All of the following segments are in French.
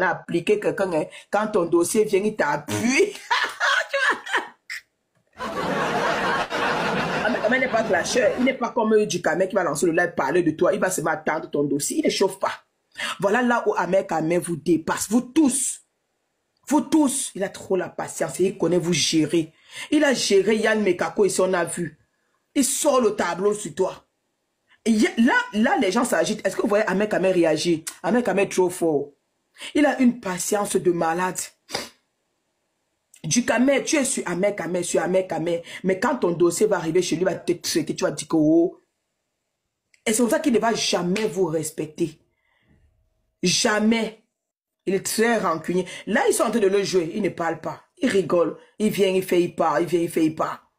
train d'appliquer quelqu'un, hein, quand ton dossier vient, il t'appuie. Mais il n'est pas clasheur, il n'est pas comme Djukamé qui va lancer le live parler de toi, il va se mettre à attendre ton dossier, il ne chauffe pas. Voilà là où Ahmed Kamé vous dépasse, vous tous, il a trop la patience et il connaît vous gérer. Il a géré Yann Mekako ici, on a vu. Il sort le tableau sur toi. Et là, les gens s'agitent. Est-ce que vous voyez Ahmed Kamé réagir? Ahmed Kamé est trop fort. Il a une patience de malade. Djukamé, tu es sur Ahmed Kamé, mais quand ton dossier va arriver chez lui, il va te traiter, tu vas dire que oh. Et c'est pour ça qu'il ne va jamais vous respecter. Jamais. Il est très rancunier. Là, ils sont en train de le jouer. Il ne parle pas. Il rigole. Il vient, il fait, il part. Il vient, il fait, il part.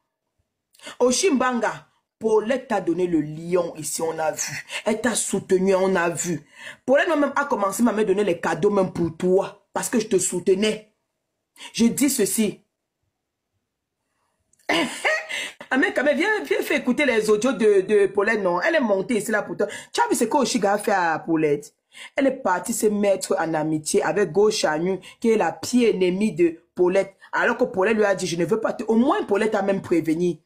Oshimbanga, Paulette t'a donné le lion ici, on a vu. Elle t'a soutenu, on a vu. Paulette même a commencé à me donner les cadeaux même pour toi. Parce que je te soutenais. Je dis ceci. Ah mais quand même, viens faire écouter les audios de Paulette, non. Elle est montée ici là pour toi. Tu as vu ce qu'Oshiga a fait à Paulette? Elle est partie se mettre en amitié avec Go Chanu, qui est la pire ennemie de Paulette. Alors que Paulette lui a dit, je ne veux pas te... Au moins, Paulette a même prévenu.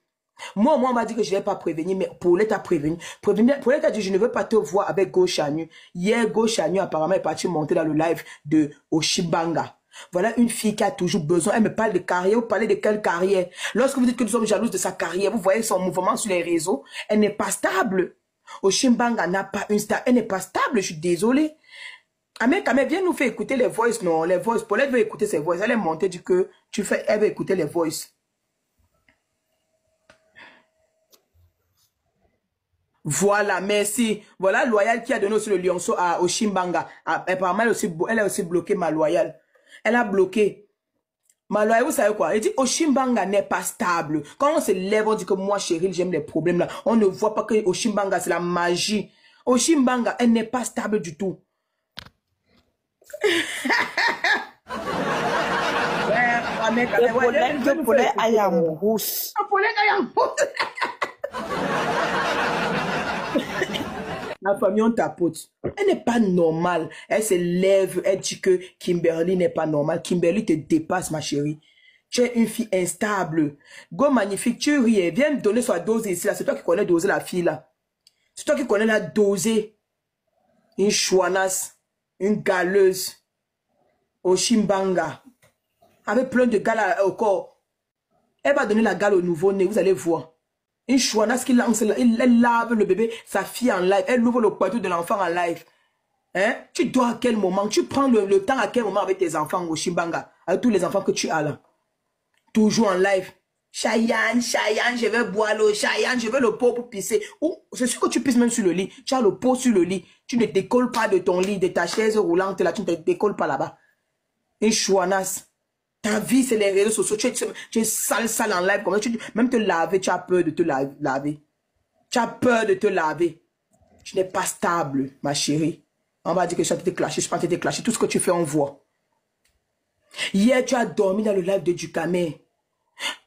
Moi, on m'a dit que je ne vais pas prévenir, mais Paulette a prévenu. Paulette a dit, je ne veux pas te voir avec Go Chanu. Hier, Go Chanu, apparemment, est parti monter dans le live de Oshibanga. Voilà une fille qui a toujours besoin. Elle me parle de carrière. Vous parlez de quelle carrière? Lorsque vous dites que nous sommes jalouses de sa carrière, vous voyez son mouvement sur les réseaux. Elle n'est pas stable. Oshimbanga n'a pas une star. Elle n'est pas stable, je suis désolée. Ahmed Kamé, viens nous faire écouter les voices, non, les voices. Paulette veut écouter ses voices. Elle est montée du que tu fais, elle veut écouter les voices. Voilà, merci. Voilà Loyal qui a donné aussi le lionceau à Oshimbanga. Apparemment, elle a aussi bloqué ma Loyal. Elle a bloqué. Ma Loyal, vous savez quoi? Elle dit Oshimbanga n'est pas stable. Quand on se lève, on dit que moi, chérie, j'aime les problèmes là. On ne voit pas que Oshimbanga, c'est la magie. Oshimbanga, elle n'est pas stable du tout. Le problème de Paulette Ayambous. La famille, on tapote. Elle n'est pas normale. Elle se lève, elle dit que Kimberly n'est pas normale. Kimberly te dépasse, ma chérie. Tu es une fille instable. Go magnifique, tu ris. Viens me donner sa dose ici. C'est toi qui connais doser la fille là. C'est toi qui connais la doser. Une chouanasse, une galeuse. Oshimbanga. Avec plein de gales au corps. Elle va donner la gale au nouveau-né, vous allez voir. Une chouanasse qui lance, elle lave le bébé, sa fille en live. Elle ouvre le poitou de l'enfant en live. Hein? Tu dois à quel moment? Tu prends le temps à quel moment avec tes enfants au Oshimbanga? Avec tous les enfants que tu as là. Toujours en live. Cheyenne, je veux boire l'eau. Cheyenne, je veux le pot pour pisser. C'est sûr que tu pisses même sur le lit. Tu as le pot sur le lit. Tu ne décolles pas de ton lit, de ta chaise roulante là. Tu ne te décolles pas là-bas. Une chouanasse. Ta vie, c'est les réseaux sociaux. Tu es sale en live. Comme ça, même te laver, tu as peur de te laver. Tu as peur de te laver. Tu n'es pas stable, ma chérie. On va dire que je suis clashé. Je pense que tu t'es clashé. Tout ce que tu fais, on voit. Hier, tu as dormi dans le live de Djukamé.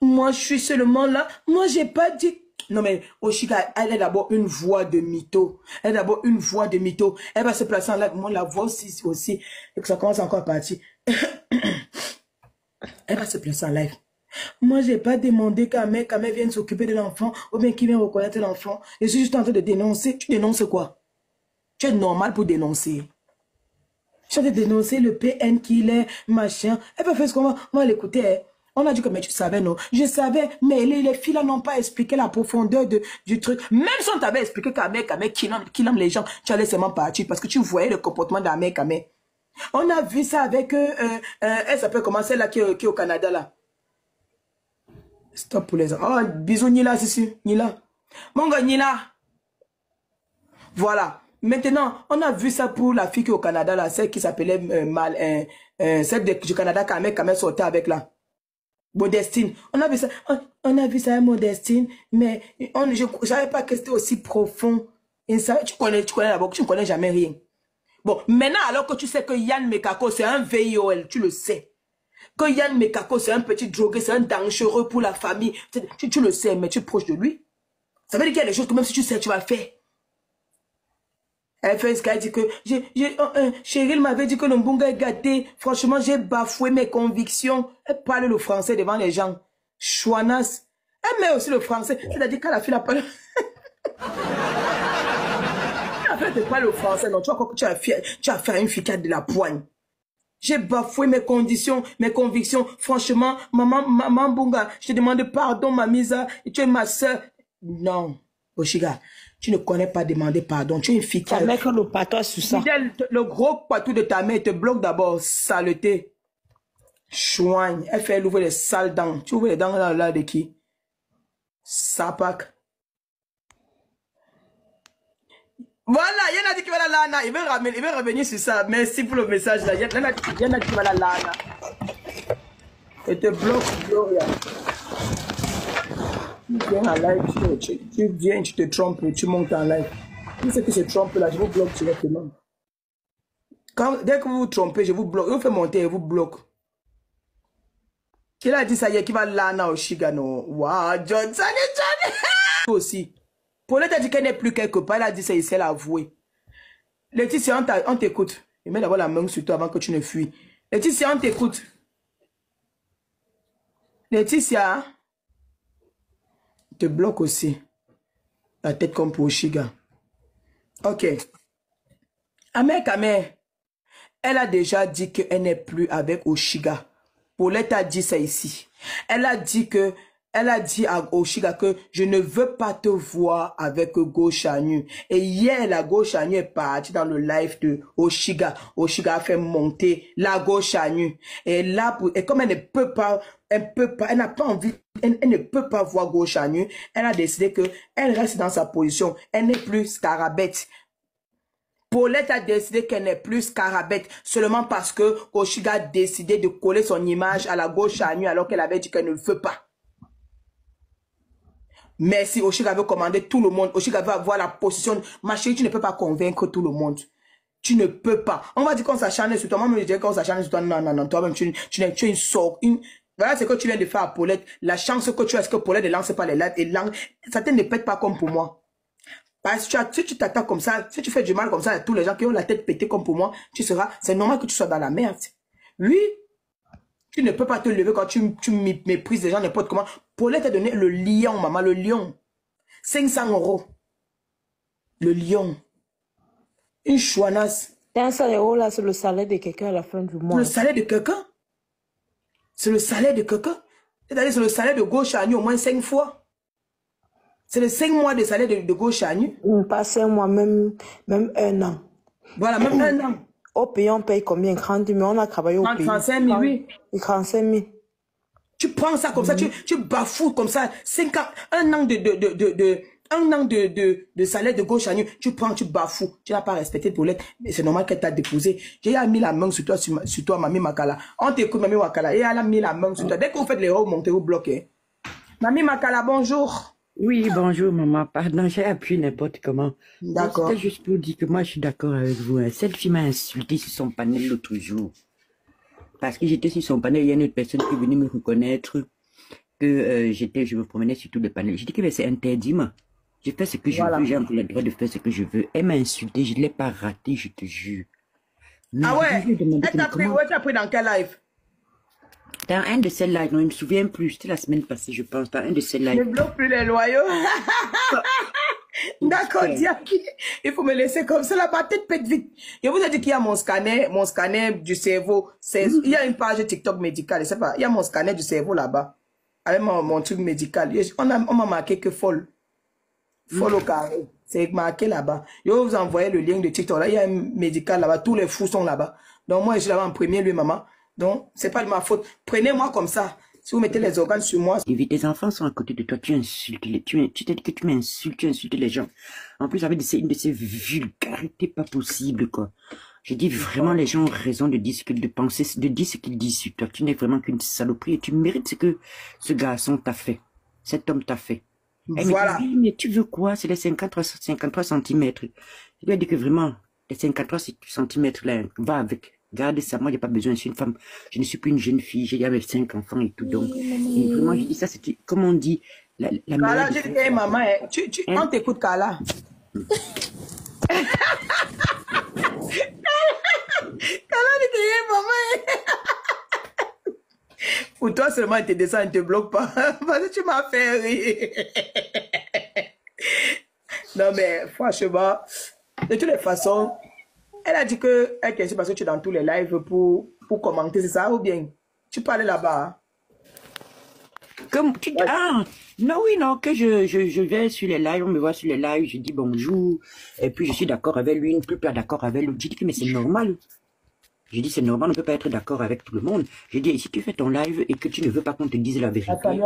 Moi, je suis seulement là. Moi, j'ai pas dit... Non, mais Oshika, elle est d'abord une voix de mytho. Elle est d'abord une voix de mytho. Elle va se placer en live. Moi, la voix aussi. Et que ça commence encore à partir. Elle va se placer en live. Moi, j'ai pas demandé qu'Amé vienne s'occuper de l'enfant ou bien qu'il vienne reconnaître l'enfant. Je suis juste en train de dénoncer. Tu dénonces quoi? Tu es normal pour dénoncer. Je suis en train de dénoncer le PN qu'il est, machin. Elle va faire ce qu'on va l'écouter. Hein. On a dit que, mais tu savais, non? Je savais, mais les filles là n'ont pas expliqué la profondeur du truc. Même si on t'avait expliqué qu'Amé qu'il aime les gens, tu allais seulement partir parce que tu voyais le comportement d'Amé. On a vu ça avec, elle s'appelle comment, celle là qui est au Canada là. Stop pour les gens. Oh, bisous Nila, c'est Nila. Mon gars, Nila. Voilà. Maintenant, on a vu ça pour la fille qui est au Canada là, celle qui s'appelait celle du Canada quand sortait avec là. Modestine. On a vu ça, Modestine, mais je ne savais pas que c'était aussi profond. Et ça, tu connais d'abord, tu ne connais jamais rien. Bon, maintenant, alors que tu sais que Yann Mekako, c'est un VIOL, tu le sais. Que Yann Mekako, c'est un petit drogué, c'est un dangereux pour la famille. Tu le sais, mais tu es proche de lui. Ça veut dire qu'il y a des choses que même si tu sais, tu vas faire. Elle fait ce qu'elle dit que Cheryl m'avait dit que le Mbunga est gâté. Franchement, j'ai bafoué mes convictions. Elle parle le français devant les gens. Chouanas. Elle met aussi le français. C'est-à-dire quand la fille n'a pas le... En fait, tu parles le français. Non, tu vois que tu as fait une ficade de la poigne. J'ai bafoué mes conditions, mes convictions. Franchement, maman Mbunga, je te demande pardon, ma mise. Tu es ma soeur. Non, Oshiga, tu ne connais pas demander pardon. Tu es une fille qui a... Avec le patois sur ça. Le gros patou de ta mère te bloque d'abord. Saleté. Chouigne. Elle fait ouvrir les sales dents. Tu ouvres les dents là de qui? Sapak. Voilà, il y en a dit qui va la lana. Il veut revenir sur ça. Merci pour le message là. Il y en a dit qui va la lana. Et te bloque, Gloria. Tu viens en live, tu viens, tu te trompes, tu montes en live. Tout ce qui se trompe là, je vous bloque directement. Dès que vous vous trompez, je vous bloque. Je vous fais monter et vous bloque. Il a dit ça hier, qui va lana au Shigano. Waouh, John, Johnny. Aussi. Paulette a dit qu'elle n'est plus quelque part. Elle a dit ça ici, elle a avoué. Laetitia, on t'écoute. Il met d'abord la main sur toi avant que tu ne fuis. Laetitia, on t'écoute. Laetitia, te bloque aussi. La tête comme pour Oshiga. Ok. Amé, elle a déjà dit qu'elle n'est plus avec Oshiga. Paulette a dit ça ici. Elle a dit à Oshiga que je ne veux pas te voir avec Gochanu. Et hier, la Gochanu est partie dans le live de Oshiga. Oshiga a fait monter la Gochanu. Et là, et comme elle ne peut pas, elle n'a pas envie, elle ne peut pas voir Gochanu, elle a décidé que elle reste dans sa position. Elle n'est plus Scarabette. Paulette a décidé qu'elle n'est plus Scarabette seulement parce que Oshiga a décidé de coller son image à la Gochanu alors qu'elle avait dit qu'elle ne veut pas. Mais si Oshiga veut commander tout le monde, Oshiga veut avoir la position. Ma chérie, tu ne peux pas convaincre tout le monde. Tu ne peux pas. On va dire qu'on s'acharne sur toi. Moi, je dirais qu'on s'acharne sur toi. Non. Toi-même, tu es une sorte. Voilà ce que tu viens de faire à Paulette. La chance que tu as, c'est que Paulette ne lance pas les lattes. Et ça ne pète pas comme pour moi. Parce que si tu t'attaques comme ça, si tu fais du mal comme ça à tous les gens qui ont la tête pétée comme pour moi, c'est normal que tu sois dans la merde. Oui. Tu ne peux pas te lever quand tu méprises les gens n'importe comment. Paulette t'a donné le lion, maman, le lion. 500 €. Le lion. Une chouanasse. 500 € là, c'est le salaire de quelqu'un à la fin du mois. Le salaire de quelqu'un? C'est le salaire de quelqu'un? C'est-à-dire c'est le salaire de Gochanu au moins 5 fois. C'est les 5 mois de salaire de Gochanu. Pas 5 mois, même 1 an. Voilà, même 1 an. Au pays, on paye combien? 30 000, on a travaillé au pays. 35 000, oui. 35 000. Tu prends ça comme ça, tu bafoues comme ça, 5 ans, 1 an de salaire de Gochanu, tu prends, tu bafoues. Tu n'as pas respecté Paulette, mais c'est normal qu'elle t'a déposé. J'ai mis la main sur toi, Mami Makala. On t'écoute, Mami Makala, et elle a mis la main sur toi. Dès que vous faites les remontées, vous bloquez. Mami Makala, bonjour. Oui, bonjour maman, pardon, j'ai appuyé n'importe comment. D'accord. C'était juste pour dire que moi je suis d'accord avec vous. Hein. Cette fille m'a insulté sur son panel l'autre jour. Parce que j'étais sur son panel, il y a une autre personne qui est venue me reconnaître que je me promenais sur tous les panels. J'ai dit que c'est interdit, moi. J'ai fait ce que je veux, j'ai encore le droit de faire ce que je veux. Elle m'a insulté, je ne l'ai pas raté, je te jure. Mais ah ouais? Elle t'a pris dans quel live? Dans un de ces lives, non, je ne me souviens plus, c'était la semaine passée, je pense, dans un de ces lives. Ne bloque plus les loyaux. D'accord, Diaki. Il faut me laisser comme ça, ma tête pète vite. Je vous ai dit qu'il y a mon scanner du cerveau. Il y a une page TikTok médicale, je sais pas. Il y a mon scanner du cerveau là-bas. Avec mon truc médical. On m'a marqué que folle. Folle au carré. C'est marqué là-bas. Je vais vous envoyer le lien de TikTok. Là, il y a un médical là-bas. Tous les fous sont là-bas. Donc, moi, je suis là-bas en premier, lui, maman. Donc, c'est pas de ma faute. Prenez-moi comme ça. Si vous mettez les organes sur moi. Tes enfants sont à côté de toi, tu insultes tu t'es dit que tu m'insultes, tu insultes les gens. En plus, avec une de ces vulgarités pas possibles, quoi. Je dis vraiment, les gens ont raison de dire ce qu'ils disent sur toi. Tu n'es vraiment qu'une saloperie et tu mérites ce que ce garçon t'a fait. Cet homme t'a fait. Voilà. Mais, mais tu veux quoi? C'est les 53 cm. Je lui ai dit que vraiment, les 53 cm là, va avec. Garde ça, moi j'ai pas besoin, je suis une femme, je ne suis plus une jeune fille, j'ai avec 5 enfants et tout, donc, et vraiment, je dis ça, c'est, comme on dit, la Carla, j'ai dit, maman, on t'écoute, Carla. maman. Pour toi seulement, il te descend, il ne te bloque pas. Parce que tu m'as fait rire. Non, mais franchement, de toutes les façons, elle a dit que elle t'insulte parce que tu es dans tous les lives pour commenter, c'est ça? Ou bien tu parlais là-bas? Comme tu dis, ah, non, oui, non, que je vais sur les lives, on me voit sur les lives, je dis bonjour, et puis je suis d'accord avec lui, ne plus pas d'accord avec l'autre. J'ai dit que mais c'est normal. J'ai dit c'est normal, on ne peut pas être d'accord avec tout le monde. J'ai dit, si tu fais ton live et que tu ne veux pas qu'on te dise la vérité, ça ne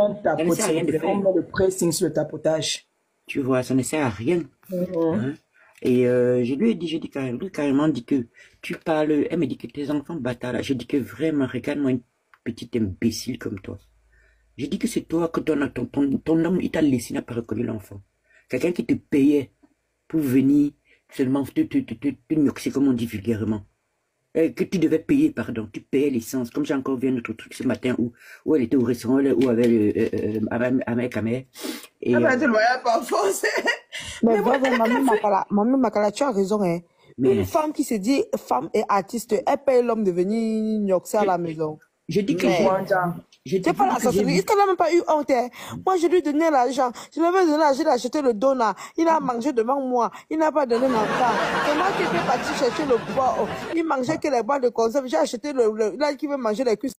sert à rien de faire. On met le pressing sur le tapotage. Tu vois, ça ne sert à rien. Hein? Et je lui ai dit, carrément dit que tu parles, elle me dit que tes enfants bâtards là, je dis que vraiment, regarde-moi une petite imbécile comme toi. J'ai dit que c'est toi que ton homme, il t'a laissé, n'a pas reconnu l'enfant. Quelqu'un qui te payait pour venir seulement te murxer, comme on dit vulgairement. Que tu devais payer, pardon, tu payais l'essence. Comme j'ai encore vu un autre truc ce matin où elle était au restaurant, où avait avec Amère. Et, tu le voyais pas forcément. Mais Maman Makala, tu as raison, hein. Une femme qui se dit femme et artiste, elle paye l'homme de venir gnoxer à la maison. Je dis que j'ai pas la sorcellerie. Est-ce qu'elle n'a même pas eu honte? Moi, je lui donnais l'argent. Je lui avais donné l'argent, j'ai acheté le donut. Il a mangé devant moi. Il n'a pas donné mon temps. C'est moi qui étais parti chercher le poids. Il mangeait que les boîtes de conserve. J'ai acheté là, qui veut manger les cuisses.